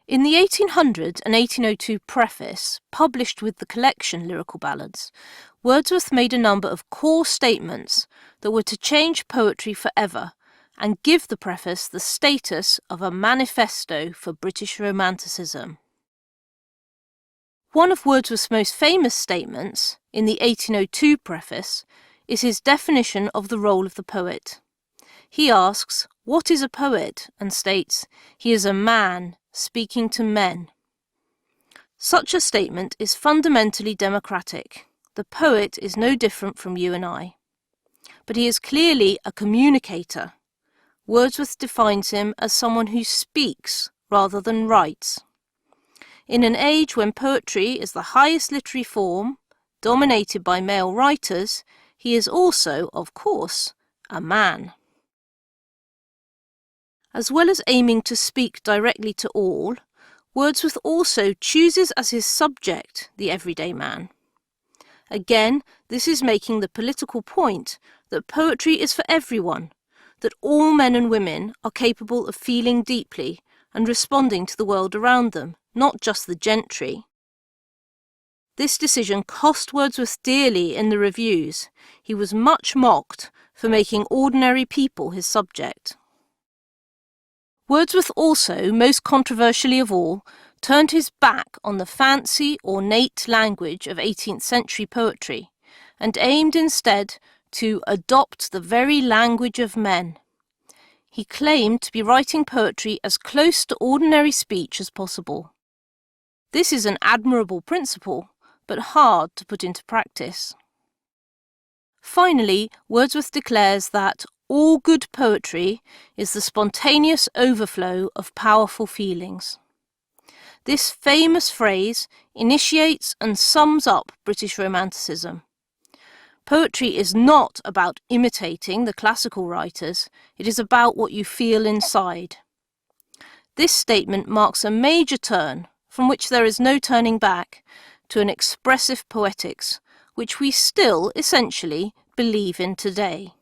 In the 1800 and 1802 preface, published with the collection Lyrical Ballads, Wordsworth made a number of core statements that were to change poetry forever and give the preface the status of a manifesto for British Romanticism. One of Wordsworth's most famous statements, in the 1802 preface, is his definition of the role of the poet. He asks, "What is a poet?" and states, "He is a man speaking to men." Such a statement is fundamentally democratic. The poet is no different from you and I. But he is clearly a communicator. Wordsworth defines him as someone who speaks rather than writes. In an age when poetry is the highest literary form, dominated by male writers, he is also, of course, a man. As well as aiming to speak directly to all, Wordsworth also chooses as his subject the everyday man. Again, this is making the political point that poetry is for everyone, that all men and women are capable of feeling deeply and responding to the world around them, not just the gentry. This decision cost Wordsworth dearly in the reviews. He was much mocked for making ordinary people his subject. Wordsworth also, most controversially of all, turned his back on the fancy, ornate language of 18th century poetry and aimed instead to adopt the very language of men. He claimed to be writing poetry as close to ordinary speech as possible. This is an admirable principle, but hard to put into practice. Finally, Wordsworth declares that all good poetry is the spontaneous overflow of powerful feelings. This famous phrase initiates and sums up British Romanticism. Poetry is not about imitating the classical writers, it is about what you feel inside. This statement marks a major turn, from which there is no turning back, to an expressive poetics, which we still essentially believe in today.